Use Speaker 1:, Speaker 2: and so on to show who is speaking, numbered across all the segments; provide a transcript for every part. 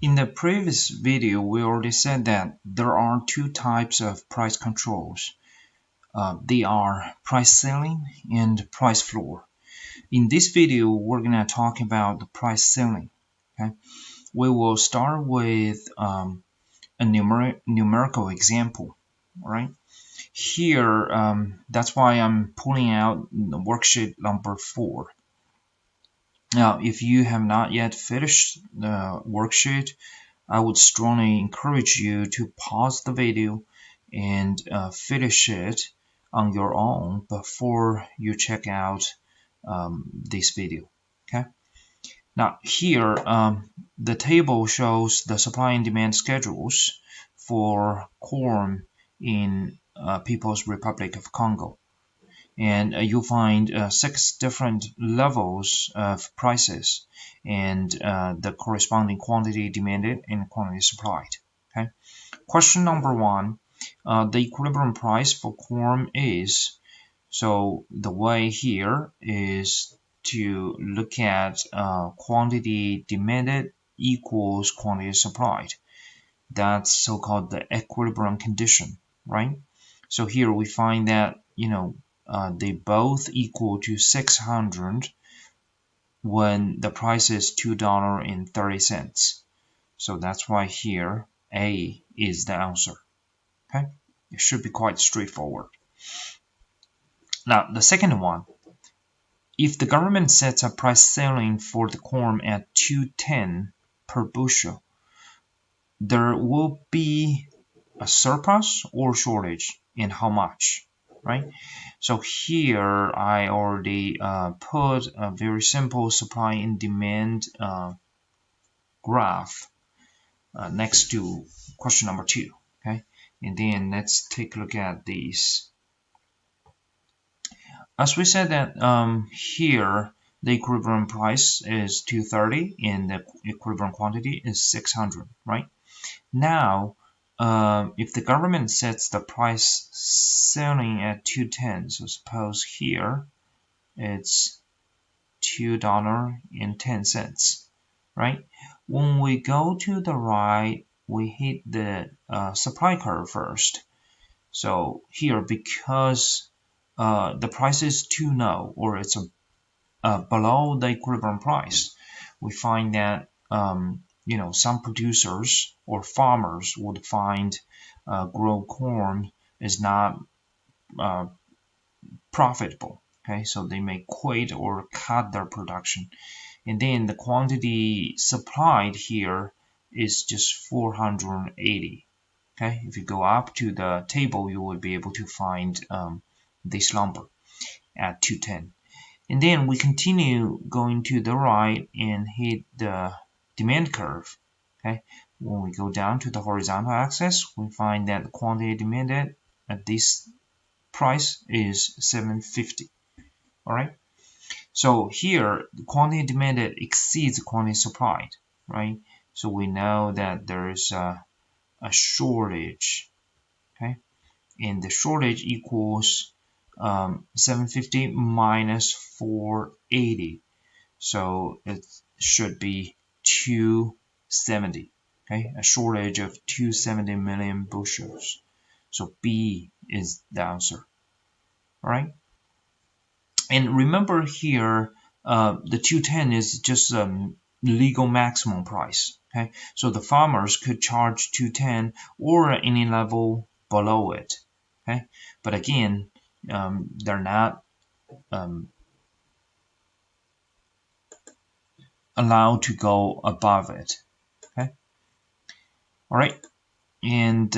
Speaker 1: In the previous video, we already said that there are two types of price controls. They are price ceiling and price floor. In this video, we're going to talk about the price ceiling. Okay? We will start with a numerical example. All right? Here, that's why I'm pulling out the worksheet number 4. Now, if you have not yet finished the worksheet, I would strongly encourage you to pause the video and finish it on your own before you check out this video. Okay. Now here, the table shows the supply and demand schedules for corn in People's Republic of Congo. And you'll find 6 different levels of prices and the corresponding quantity demanded and quantity supplied. Okay. Question number 1, the equilibrium price for corn is, so the way here is to look at quantity demanded equals quantity supplied. That's so-called the equilibrium condition, right? So here we find that, they both equal to 600 when the price is $2.30. So that's why here A is the answer. Okay, it should be quite straightforward. Now the second one, if the government sets a price ceiling for the corn at $2.10 per bushel, there will be a surplus or shortage, and how much, right? So here I already put a very simple supply and demand graph next to question number 2. Okay, and then let's take a look at these. As we said that here the equilibrium price is 230 and the equilibrium quantity is 600, right? Now if the government sets the price ceiling at 210, so suppose here it's $2.10, right? When we go to the right, we hit the supply curve first. So here, because the price is too low, or it's below the equilibrium price, we find that some producers or farmers would find grow corn is not profitable. Okay, so they may quit or cut their production, and then the quantity supplied here is just 480. Okay, if you go up to the table, you will be able to find this number at 210. And then we continue going to the right and hit the demand curve. Okay, when we go down to the horizontal axis, we find that the quantity demanded at this price is 750. All right, so here the quantity demanded exceeds the quantity supplied, right? So we know that there is a shortage. Okay, and the shortage equals 750 minus 480, so it should be 270. Okay, a shortage of 270 million bushels. So B is the answer. All right, and remember here the 210 is just a legal maximum price. Okay, so the farmers could charge 210 or any level below it. Okay, but again, they're not allowed to go above it. Okay, all right, and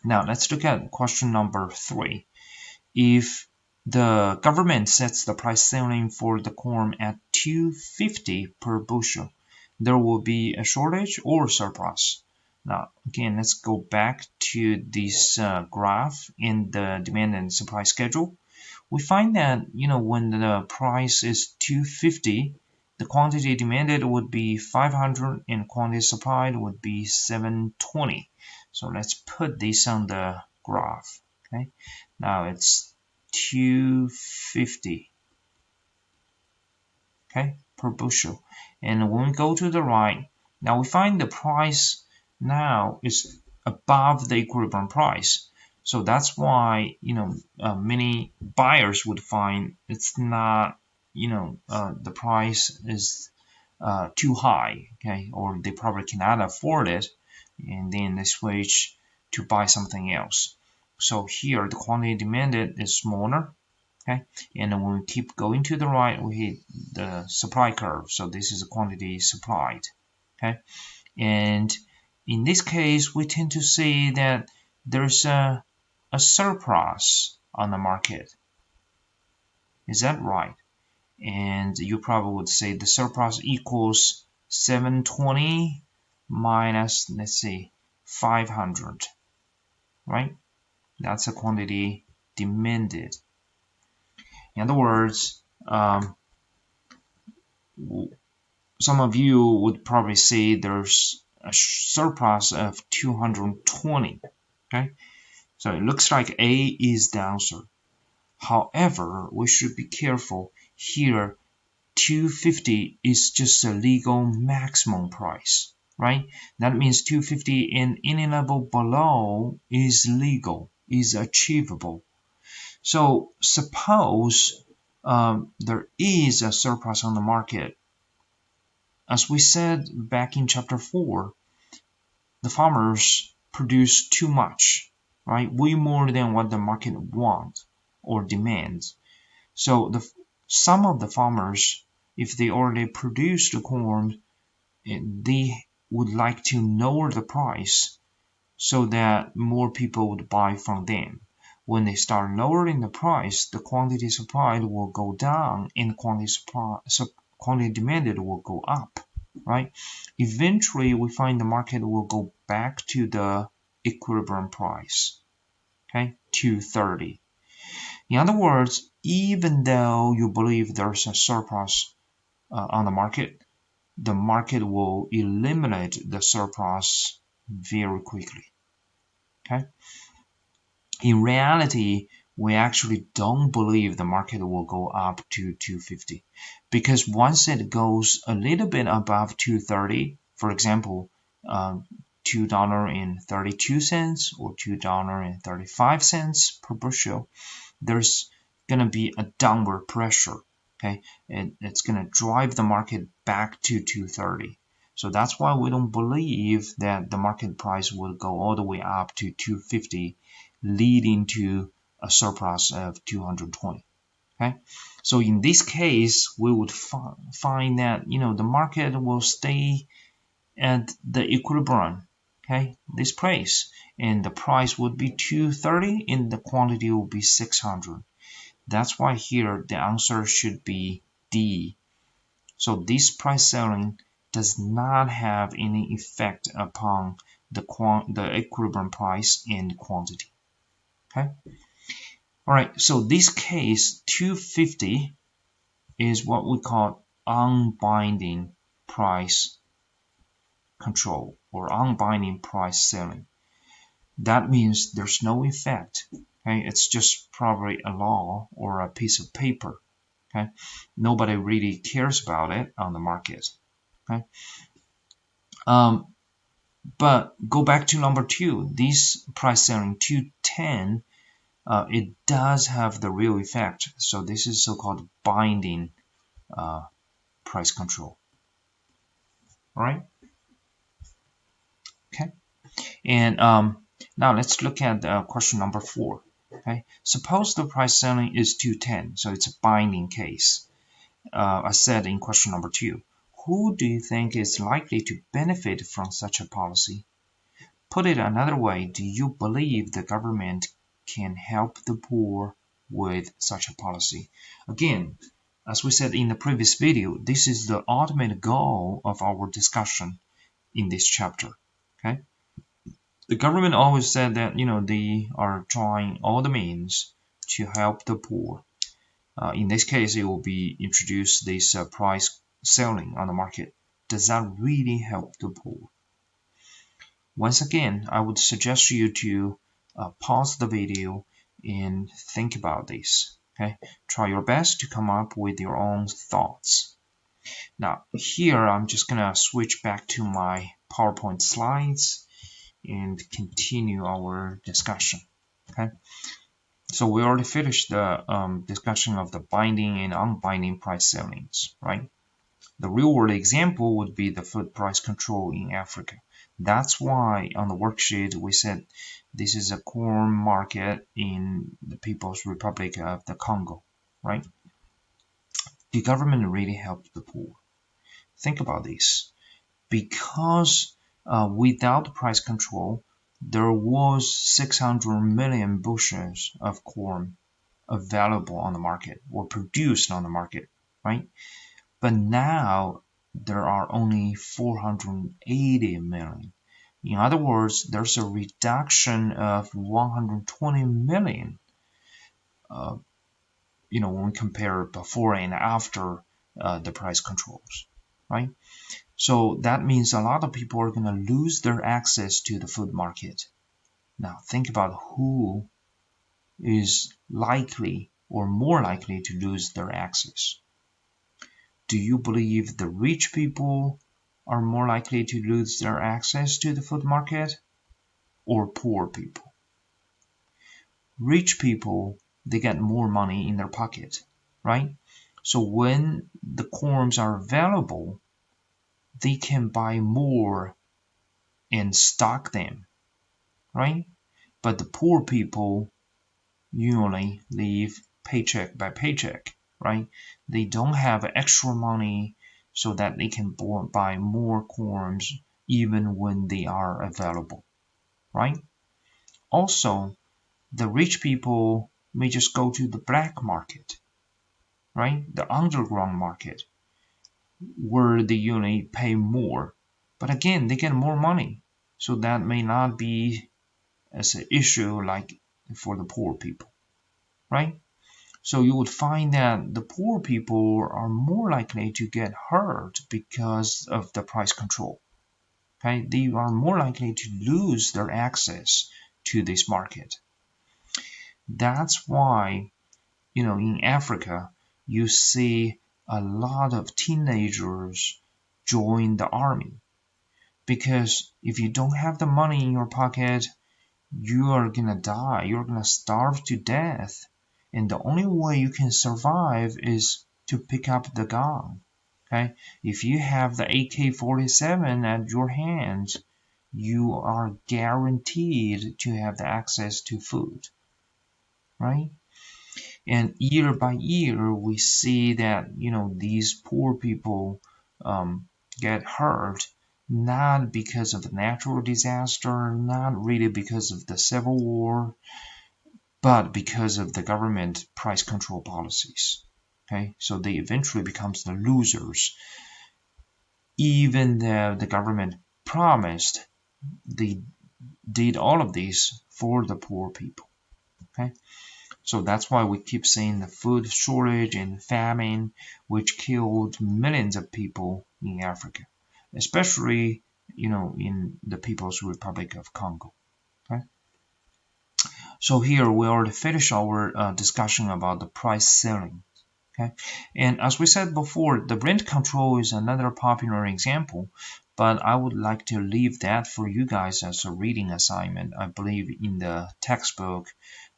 Speaker 1: now let's look at question number 3. If the government sets the price ceiling for the corn at $2.50 per bushel, there will be a shortage or surplus. Now, again, let's go back to this graph in the demand and supply schedule. We find that, when the price is $2.50, the quantity demanded would be 500 and quantity supplied would be 720. So let's put this on the graph. Okay, now it's $2.50. okay, per bushel. And when we go to the right, now we find the price now is above the equilibrium price. So that's why, many buyers would find it's not, the price is too high, okay, or they probably cannot afford it, and then they switch to buy something else. So here the quantity demanded is smaller, okay, and when we keep going to the right, we hit the supply curve. So this is the quantity supplied, okay, and in this case we tend to see that there's a surplus on the market. Is that right? And you probably would say the surplus equals 720 minus, let's see, 500, right? That's the quantity demanded. In other words, some of you would probably say there's a surplus of 220, okay? So it looks like A is the answer. However, we should be careful here. 250 is just a legal maximum price, right? That means 250 and any level below is legal, is achievable. So suppose there is a surplus on the market. As we said back in chapter 4, the farmers produce too much, right? Way more than what the market wants or demands. So some of the farmers, if they already produce the corn, they would like to lower the price so that more people would buy from them. When they start lowering the price, the quantity supplied will go down and quantity demanded will go up, right? Eventually, we find the market will go back to the equilibrium price, okay, 230. In other words, even though you believe there's a surplus on the market will eliminate the surplus very quickly. Okay. In reality, we actually don't believe the market will go up to 250 because once it goes a little bit above 230, for example, $2.32 or $2.35 per bushel, there's going to be a downward pressure, okay, and it's going to drive the market back to 230. So that's why we don't believe that the market price will go all the way up to 250, leading to a surplus of 220. Okay, so in this case, we would find that the market will stay at the equilibrium, okay, this price, and the price would be 230 and the quantity will be 600. That's why here the answer should be D. So this price selling does not have any effect upon the equilibrium price and quantity. Okay. All right. So this case 250 is what we call unbinding price control or unbinding price selling. That means there's no effect. Okay, it's just probably a law or a piece of paper. Okay, nobody really cares about it on the market. Okay, but go back to number 2. This price selling 210, it does have the real effect. So this is so-called binding price control. All right. Okay, and now let's look at question number 4. Okay, suppose the price selling is 210, so it's a binding case. I said in question number 2, who do you think is likely to benefit from such a policy? Put it another way, do you believe the government can help the poor with such a policy? Again, as we said in the previous video, this is the ultimate goal of our discussion in this chapter. Okay? The government always said that they are trying all the means to help the poor. In this case, it will be introduce this price selling on the market. Does that really help the poor? Once again, I would suggest you to pause the video and think about this. Okay, try your best to come up with your own thoughts. Now here I'm just gonna switch back to my PowerPoint slides and continue our discussion. Okay, so we already finished the discussion of the binding and unbinding price ceilings, right? The real-world example would be the food price control in Africa. That's why on the worksheet we said this is a corn market in the People's Republic of the Congo, right? The government really helped the poor. Think about this. Because without price control, there was 600 million bushels of corn available on the market or produced on the market, right? But now there are only 480 million. In other words, there's a reduction of 120 million, uh, when we compare before and after the price controls, right? So that means a lot of people are going to lose their access to the food market. Now think about who is likely or more likely to lose their access. Do you believe the rich people are more likely to lose their access to the food market or poor people? Rich people, they get more money in their pocket, right? So when the corns are available, they can buy more and stock them, right? But the poor people usually live paycheck by paycheck, right? They don't have extra money so that they can buy more corns even when they are available, right? Also, the rich people may just go to the black market, right? The underground market, where they usually pay more. But again, they get more money. So that may not be as an issue like for the poor people, right? So you would find that the poor people are more likely to get hurt because of the price control. Okay, they are more likely to lose their access to this market. That's why, in Africa, you see a lot of teenagers join the army. Because if you don't have the money in your pocket, you are gonna die. You're gonna starve to death. And the only way you can survive is to pick up the gun. Okay? If you have the AK-47 at your hands, you are guaranteed to have the access to food. Right? And year by year, we see that, these poor people get hurt not because of the natural disaster, not really because of the civil war, but because of the government price control policies. Okay, so they eventually becomes the losers, even though the government promised they did all of this for the poor people. Okay, so that's why we keep seeing the food shortage and famine, which killed millions of people in Africa, especially in the People's Republic of Congo. Okay, so here we already finished our discussion about the price ceiling. Okay, and as we said before, the rent control is another popular example, but I would like to leave that for you guys as a reading assignment. I believe in the textbook,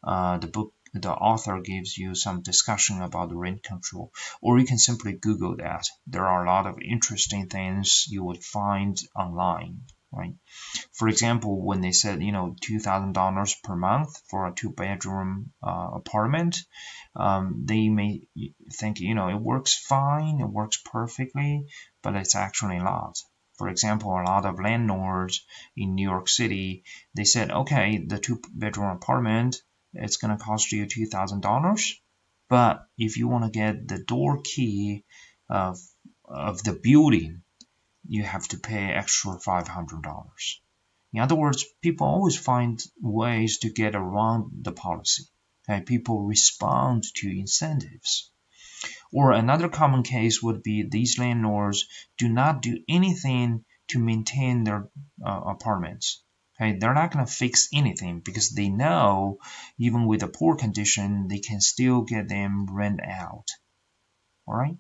Speaker 1: the author gives you some discussion about the rent control, or you can simply Google that. There are a lot of interesting things you would find online, right? For example, when they said, $2,000 per month for a two-bedroom apartment, they may think, it works fine, it works perfectly, but it's actually not. For example, a lot of landlords in New York City, they said, okay, the two-bedroom apartment, it's going to cost you $2,000, but if you want to get the door key of the building, you have to pay extra $500. In other words, people always find ways to get around the policy. Okay? People respond to incentives. Or another common case would be these landlords do not do anything to maintain their apartments. Okay? They're not going to fix anything because they know even with a poor condition, they can still get them rent out. All right?